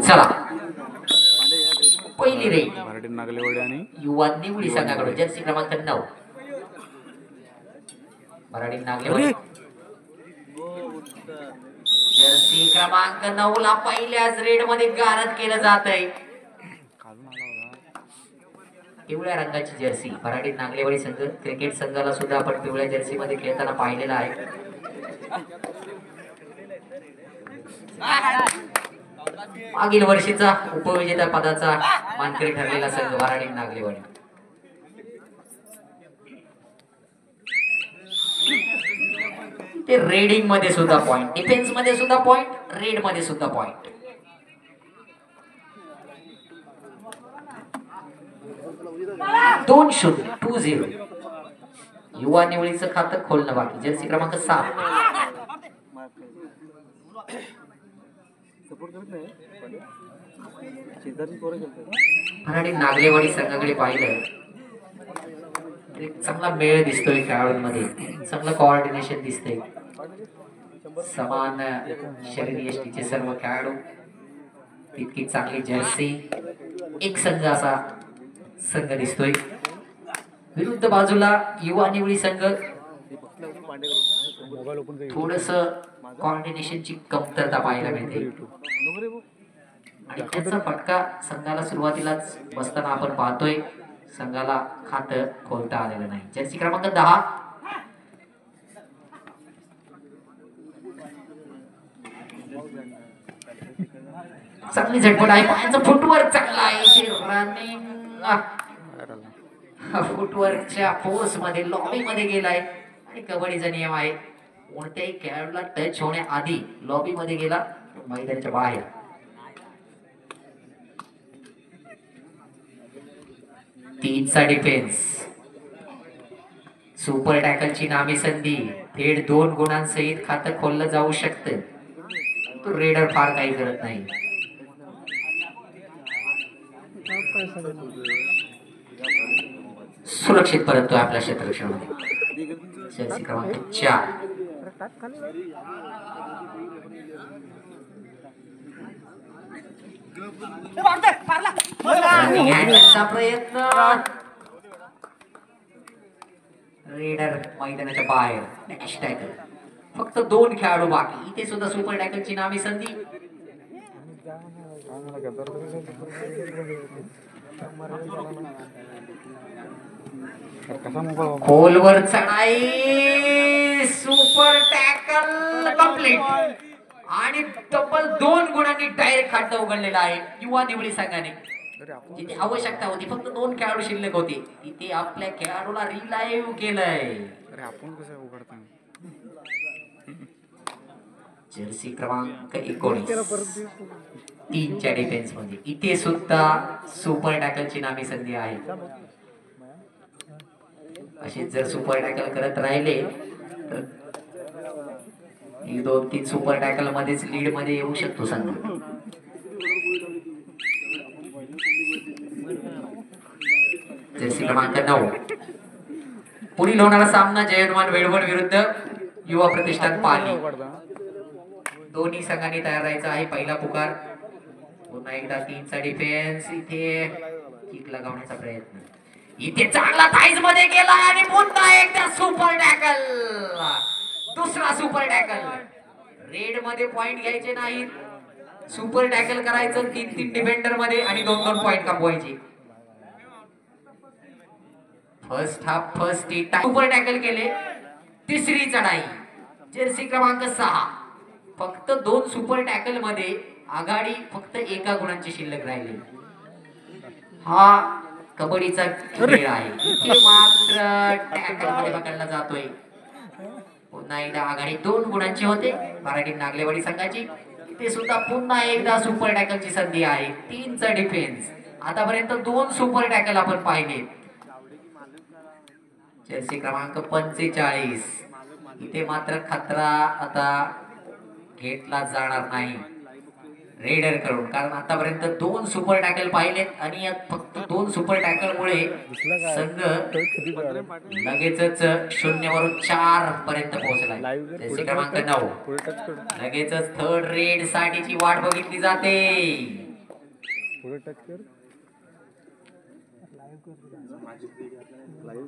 चला पहिली रे मराठी नागलेवाडी आणि युवा निवडी संघाकडून जर्सी क्रमांक 9 मराठी नागलेवाडी जर्सी क्रमांक 9 ला पहिल्याच रेड मध्ये गारद केलं जात आहे. पिवळ्या रंगाची जर्सी मराठी नागलेवाडी संघ क्रिकेट संघाला सुद्धा आपण पिवळ्या जर्सी मध्ये खेळताना पाहिलेला आहे. मागील वर्षीचा उपविजेता पदाचा मानकरी ठरलेला संघ मराठी नागलेवाडी. ते रेडिंग मध्ये सुद्धा पॉइंट, डिफेन्स मध्ये सुद्धा पॉइंट, रेड मध्ये सुद्धा पॉइंट. दोन 2-0 युवा निवडीचं खातं खोलणं बाकी. जर्सी क्रमांक 7 मराठी नागलेवाडी संघाकडे पाहिलं चांगला मेळ दिसतोय खेळाडूंमध्ये, चांगलं कोऑर्डिनेशन दिसतंय. समान शरीर यष्टीचे सर्व खेळाडू, तितकी चांगली जर्सी, एक संघ असा संघ दिसतोय. विरुद्ध बाजूला युवा निवडी संघ थोडस कोऑर्डिनेशनची कमतरता पाहायला मिळते आणि त्याचा फटका संघाला सुरुवातीलाच बसताना आपण पाहतोय. संघाला खातं खोलता आलेलं नाही. जर्सी क्रमांक 10 चांगली झटपट आहे, पायाचा फुटवर्क चांगला आहे. रनिंग फुटवर्कच्या फोर्स मध्ये लॉबी मध्ये गेलाय आणि कबड्डीचा नियम आहे कोणत्याही खेळाडूला टच होण्याआधी लॉबी मध्ये गेला मैदानाच्या बाहेर. तीनचा डिफेन्स, सुपर टॅकलची नामी संधी, थेट 2 गुणांसहित खातं खोललं जाऊ शकतं. तो रेडर फार काही करत नाही. सुरक्षित परततो आपल्या क्षेत्ररक्षणामध्ये. जर्सी क्रमांक 4 प्रयत्न, रेडर मैदानाच्या बाहेर. डॅश टॅकल, फक्त 2 खेळाडू बाकी. इथे सुद्धा सुपर टॅकलची नामी संधी. खोलवर चढाई, सुपर टॅकल कंप्लीट आणि तब्बल 2 गुणांनी डायरेक्ट खातं उघडलेलं आहे युवा निवडी संघाने. जिथे आवश्यकता होती फक्त 2 खेळाडू शिल्लक होते, तिथे आपल्या खेळाडूला रिलाईव्ह केलंय. जर्सी क्रमांक 19 3च्या डिफेन्स मध्ये. इथे सुद्धा सुपर टॅकलची नामी संधी आहे. अशी जर सुपर टॅकल करत राहिले तर 2-3 सुपर टॅकल मध्येच लीड मध्ये येऊ शकतो संघ. जर्सी क्रमांक 9 पुढील होणारा सामना जयवंत वेळवण विरुद्ध युवा प्रतिष्ठान पाली. दोन्ही संघांनी तयार राहायचं आहे. पहिला पुकार, पुन्हा एकदा 3चा डिफेन्स. इथे किक लगावण्याचा प्रयत्न, इथे चांगला थाईज मध्ये गेला आणि पुन्हा एकदा सुपर टॅकल. दुसरा सुपर टॅकल. रेड मध्ये पॉइंट घ्यायचे नाहीत, सुपर टॅकल करायचं 3-3 डिफेंडर मध्ये आणि 2-2 पॉइंट कमवायचे. First half first super tackle केले. तिसरी चढाई, जर्सी क्रमांक 6 फक्त 2 सुपर टॅकल मध्ये आघाडी, फक्त 1 गुणांची शिल्लक राहिली. हा कबड्डीचा खेळ आहे. इथे मात्र टॅकल मध्ये पकडला जातोय. पुन्हा एकदा आघाडी 2 गुणांची होते मराठी नागलेवाडी संघाची. इथे सुद्धा पुन्हा एकदा सुपर टॅकलची संधी आहे. 3चा डिफेन्स. आतापर्यंत 2 सुपर टॅकल आपण पाहिले. जर्सी क्रमांक 45 इथे मात्र खतरा आता घेतला जाणार नाही. रेडर कडून, कारण आतापर्यंत 2 सुपर टॅकल पाहिलेत आणि यात फक्त 2 सुपर टॅकल मुळे संघ लगेचच 0 वरून 4 पर्यंत पोहोचला. जर्सी क्रमांक 9 लगेचच थर्ड रेड साठीची वाट बघितली जाते.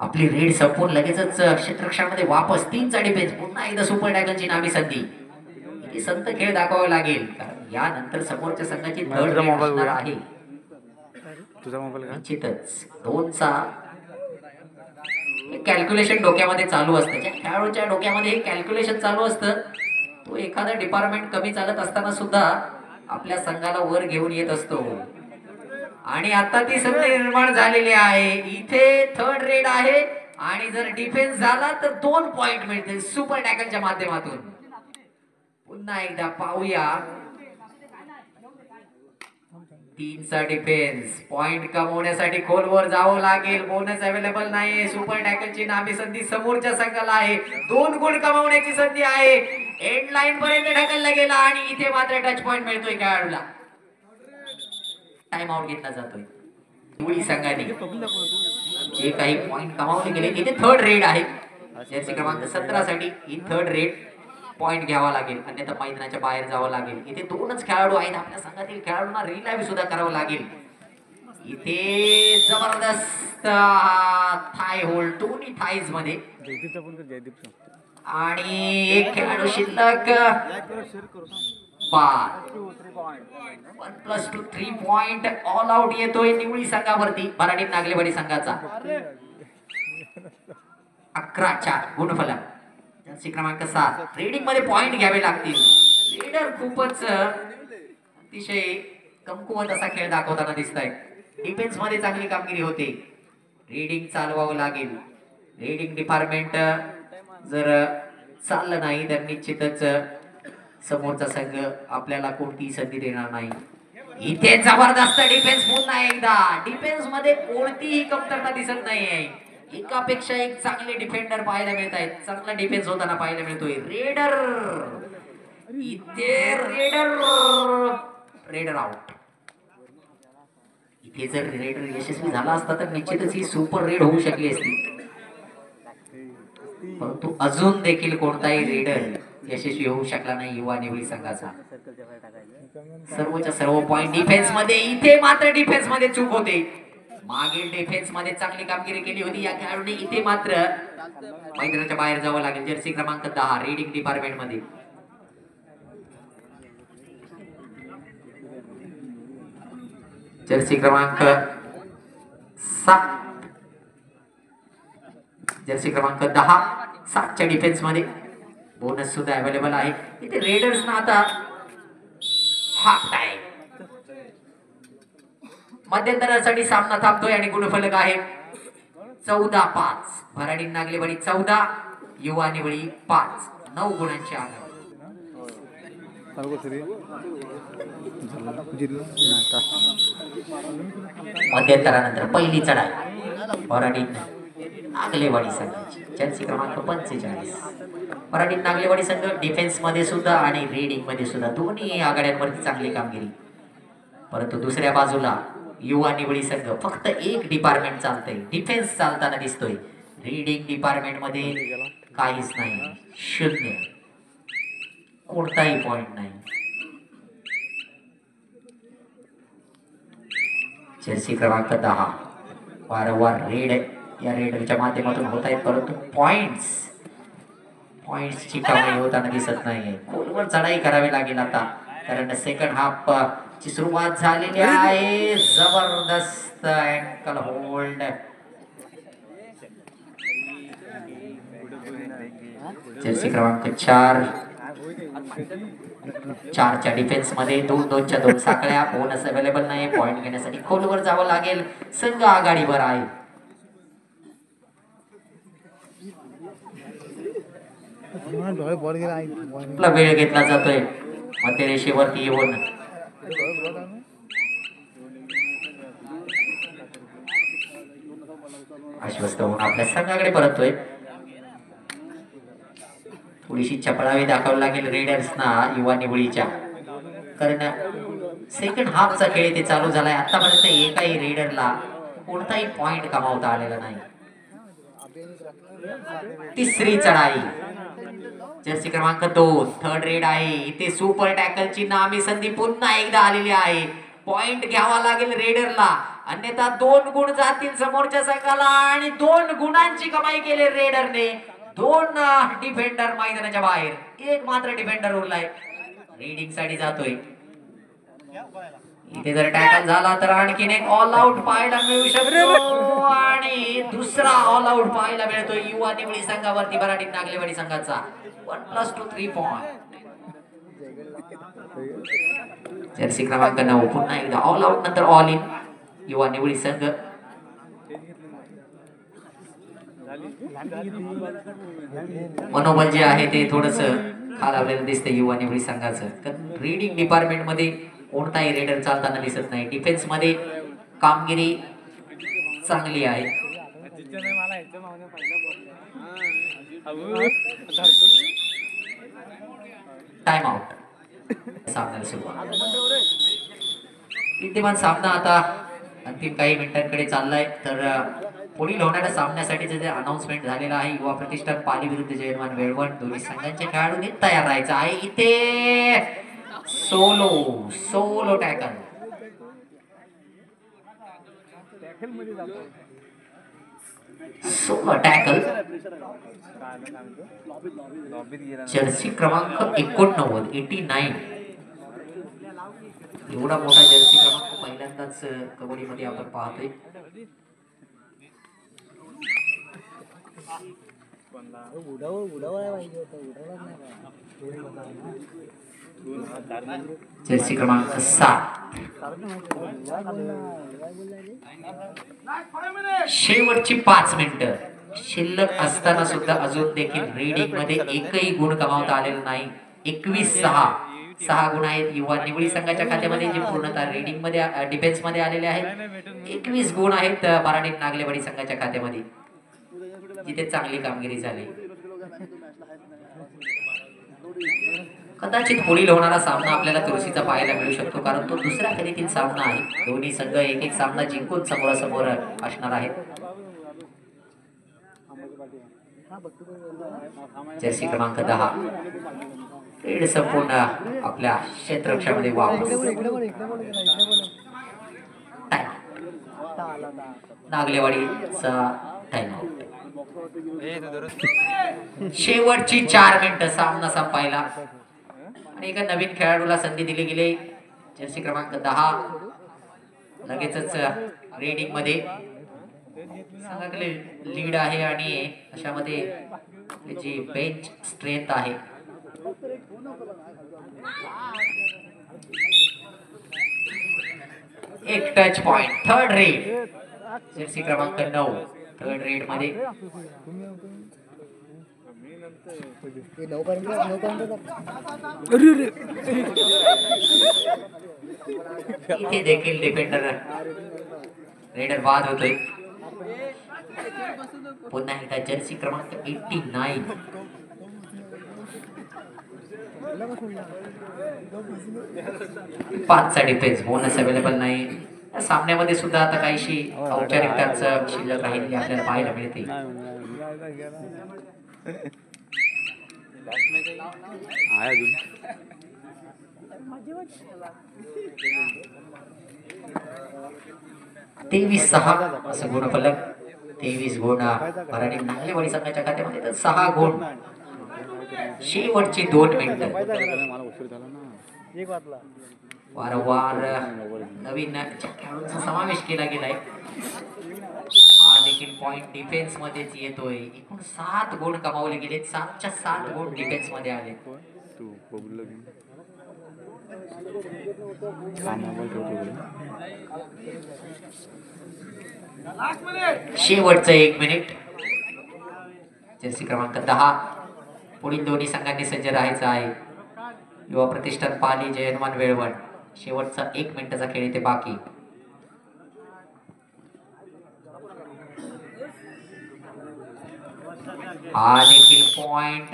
आपली रेड संपून लगेचच क्षेत्ररक्षणामध्ये वापस 3चा डिफेन्स. पुन्हा एकदा सुपर टॅकलची नावी संधी. संत खेळ दाखवावा लागेल, कारण यानंतर समोरच्या संघाची थर्ड रेड असणार आहे. निश्चितच 2चा कॅल्क्युलेशन डोक्यामध्ये चालू असतं. ज्या खेळाडूच्या डोक्यामध्ये हे कॅल्क्युलेशन चालू असतं तो एखादा डिपार्टमेंट कमी चालत असताना सुद्धा आपल्या संघाला वर घेऊन येत असतो. आणि आता ती संधी निर्माण झालेली आहे. इथे थर्ड रेड आहे आणि जर डिफेन्स झाला तर 2 पॉइंट मिळतील सुपर टॅकलच्या माध्यमातून. पुन्हा एकदा पाहूया 3चा डिफेन्स. पॉइंट कमवण्यासाठी खोलवर जावं लागेल. बोनस अवेलेबल नाही. सुपर टॅकलची नामी संधी समोरच्या संघाला आहे. 2 गुण कमवण्याची संधी आहे. एंड लाईन पर्यंत ढकलला गेला आणि इथे मात्र टच पॉइंट मिळतोय खेळाडूला. टाइम आउट घेतला जातोय. निवळी संघाने जे काही पॉइंट कमावले गेले तिथे थर्ड रेड आहे. जर्सी क्रमांक 17 साठी ही थर्ड रेड पॉइंट घ्यावा लागेल, अन्यथा मैदानाच्या बाहेर जावं लागेल. इथे 2च खेळाडू आहेत. आपल्या संघातील खेळाडूंना रिलाइव्ह सुद्धा करावं लागेल. इथे जबरदस्त थाय होल्ड दोन्ही थाईज मध्ये आणि एक खेळाडू शिल्लक. 1+2 3 पॉइंट ऑल आउट येतोय निवळी संघावरती. मराठी नागलेवाडी संघाचा 11-4 गुणफलक. जर्सी क्रमांक 7 रेडिंग मध्ये पॉइंट घ्यावे लागतील. रेडर खूपच अतिशय कमकुवत असा खेळ दाखवताना दिसत आहे. डिफेन्स मध्ये चांगली कामगिरी होते. रेडिंग चालवावं लागेल. रेडिंग डिपार्टमेंट जर चाललं नाही तर निश्चितच समोरचा संघ आपल्याला कोणतीही संधी देणार नाही. इथे जबरदस्त डिफेन्स. पुन्हा एकदा डिफेन्स मध्ये कोणतीही कमतरता दिसत नाहीये. एकापेक्षा एक चांगले डिफेंडर पाहायला मिळत आहेत. चांगला डिफेन्स होताना पाहायला मिळतोय. रेडर इथे रेडर आउट. इथे जर रेडर यशस्वी झाला असता तर निश्चितच ही सुपर रेड होऊ शकली असती, परंतु अजून देखील कोणताही रेडर यशस्वी होऊ शकला नाही युवा निवळी संघाचा. सर्वच्या सर्व पॉइंट डिफेन्स मध्ये. इथे मात्र डिफेन्स मध्ये चूक होते. मागील डिफेन्स मध्ये चांगली कामगिरी केली होती या खेळाडूने. इथे मात्र मैदानाच्या बाहेर जावं लागेल. जर्सी क्रमांक 10 रीडिंग डिपार्टमेंट मध्ये. जर्सी क्रमांक 7 जर्सी क्रमांक 10 7च्या डिफेन्स मध्ये बोनस सुद्धा अवेलेबल आहे. इथे रेडर्स ना आता हाफ टाइम मध्यंतरासाठी सामना थांबतोय आणि गुणफलक आहे 14-5. भराडी नागलेवाडी 14 युवा निवळी 5. 9 गुणांची आघाडी. मध्यंतरानंतर पहिली चढाई भराडी नागलेवाडी संघाची. जर्सी क्रमांक 45. मराठी नागलेवाडी संघ डिफेन्स मध्ये सुद्धा आणि रीडिंग मध्ये सुद्धा दोन्ही आघाड्यांवरती चांगली कामगिरी, परंतु दुसऱ्या बाजूला युवा निवळी संघ फक्त एक डिपार्टमेंट चालतंय. डिफेन्स चालताना दिसतोय. रीडिंग डिपार्टमेंट मध्ये काहीच नाही. 0 कोणताही पॉइंट नाही. जर्सी क्रमांक 10 वारंवार रेड या रेडरच्या माध्यमातून होत आहेत, परंतु पॉइंट्सची कमाई होताना दिसत नाहीये. खोलवर चढाई करावी लागेल आता, कारण सेकंड हाफ ची सुरुवात झालेली आहे. जबरदस्त अँकल होल्ड. जर्सी क्रमांक 4च्या डिफेन्स मध्ये 2-2च्या 2 साखळ्या. बोनस अवेलेबल नाही. पॉइंट घेण्यासाठी खोलवर जावं लागेल. संघ आघाडीवर आहे. वेळ घेतला जातोय मध्यरेषेवरती येऊन. आश्वस्त होऊन आपल्या संघाकडे परततोय. थोडीशी चपळावी दाखवावी लागेल रेडर्सना युवा निवळीच्या, कारण सेकंड हाफचा खेळ इथे चालू झालाय. आतापर्यंत एकाही रेडरला कोणताही पॉइंट कमावता आलेला नाही. तिसरी चढाई जर्सी क्रमांक 2 थर्ड रेड आहे. इथे सुपर टॅकलची नामी संधी पुन्हा एकदा आलेली आहे. पॉइंट घ्यावा लागेल रेडरला, अन्यथा 2 गुण जातील समोरच्या संघाला आणि 2 गुणांची कमाई केली रेडरने. 2 डिफेंडर मैदानाच्या बाहेर, एक मात्र डिफेंडर उरलाय. रीडिंग साठी जातोय. इथे जर टॅकल झाला तर आणखीन एक ऑल आउट पाहायला मिळू शकतो आणि दुसरा ऑल आउट पाहायला मिळतोय युवा निवडी संघावरती मराठी नागलेवाडी संघाचा. 1+2 3 पॉइंट. जर्सी क्रमांक 9 पुन्हा एकदा ऑल आउट नंतर ऑल इन युवा निवडी संघ. मनोबल जे आहे ते थोडस खालावलेलं दिसतंय युवा निवडी संघाचं. रीडिंग डिपार्टमेंट मध्ये कोणताही रेडर चालताना दिसत नाही. डिफेन्स मध्ये कामगिरी चांगली आहे. Time out. सामन्याला सुरुवात. विद्यमान सामना आता अंतिम काही मिनिटांकडे चाललाय. तर पुढील होणाऱ्या सामन्यासाठी जे अनाउन्समेंट झालेलं आहे, युवा प्रतिष्ठान पाली विरुद्ध जयमान वेळवण दोन्ही संघांच्या खेळाडूंनी तयार राहायचं आहे. इथे solo tackle. Solo tackle Jersey क्रमांक 89 एवढा मोठा जर्सी क्रमांक पहिल्यांदाच कबड्डी मध्ये आपण पाहतोय. जर्सी क्रमांक 7 शेवटची 5 मिनिटं शिल्लक असताना सुद्धा अजून देखील रीडिंग मध्ये एकही गुण कमावता आलेला नाही. 21-6 गुण आहेत युवा निवडी संघाच्या खात्यामध्ये, जे पूर्णतः रीडिंग मध्ये डिफेन्स मध्ये आलेले आहेत. 21 गुण आहेत मराठी नागलेवाडी संघाच्या खात्यामध्ये, जिथे चांगली कामगिरी झाली. कदाचित पुढील होणारा सामना आपल्याला तुळशीचा पाहायला मिळू शकतो, कारण तो दुसऱ्या फेरीतील सामना आहे. दोन्ही संघ एक सामना जिंकून समोरासमोर असणार आहेत. जर्सी क्रमांक 10 रेड संपूर्ण आपल्या क्षेत्ररक्षणामध्ये वापस. नागलेवाडीचा टाइम आउट. शेवटची 4 मिनिटं सामना संपायला आणि एका नवीन खेळाडूला संधी दिली गेली. जर्सी क्रमांक 10 लगेचच रीडिंग मध्ये संघाकडे लीड आहे आणि अशामध्ये जी बेंच स्ट्रेंथ आहे एक touch point. Third red Jersey क्रमांक 9 थर्ड रेड मध्ये इथे देखील डिफेंडर रेडर बाद होतोय. पुन्हा एकदा जर्सी क्रमांक 89 5चा डिफेन्स. बोनस अवेलेबल नाही. सामन्यामध्ये सुद्धा आता काहीशी औपचारिकताच शिल्लक राहिलेली आपल्याला पाहायला मिळते. तेवीस 6 असं गुणफलक. 23 गुण मराठी नागलेवाडी संघाच्या खात्यामध्ये, तर 6 गुण. शेवटची 2 मिनिटं. वारंवार नवीन खेळाडूंचा समावेश केला गेलाय. हा देखील पॉइंट डिफेन्स मध्येच येतोय. एकूण 7 गुण कमावले गेले. 7च्या 7 गुण डिफेन्स मध्ये आले. शेवटचं 1 मिनिट. जर्सी क्रमांक 10 पुढील दोन्ही संघांनी सज्ज राहायचं आहे. युवा प्रतिष्ठान पाली जयमान वेळवण. शेवटचा 1 मिनिटाचा खेळ इथे बाकी. हा देखील पॉइंट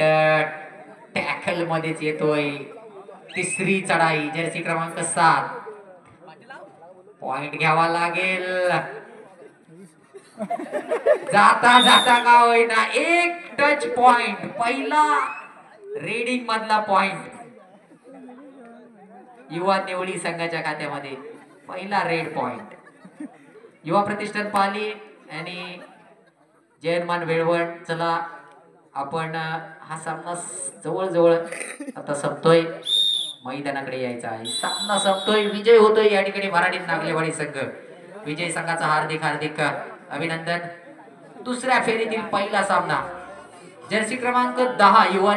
टॅकल मध्येच येतोय. तिसरी चढाई जर्सी क्रमांक 7 पॉइंट घ्यावा लागेल. जाता जाता का होईना एक टच पॉइंट, पहिला रेडिंग मधला पॉइंट युवा नेवळी संघाच्या खात्यामध्ये. पहिला रेड पॉइंट. युवा प्रतिष्ठान पाली आणि जयमान वेळवण. चला आपण हा सामना जवळजवळ आता संपतोय, मैदानाकडे यायचा आहे. सामना संपतोय, विजय होतोय या ठिकाणी मराठी नागलेवाडी संघ. विजय संघाचा हार्दिक हार्दिक अभिनंदन. दुसऱ्या फेरीतील पहिला सामना जर्सी क्रमांक 10 युवा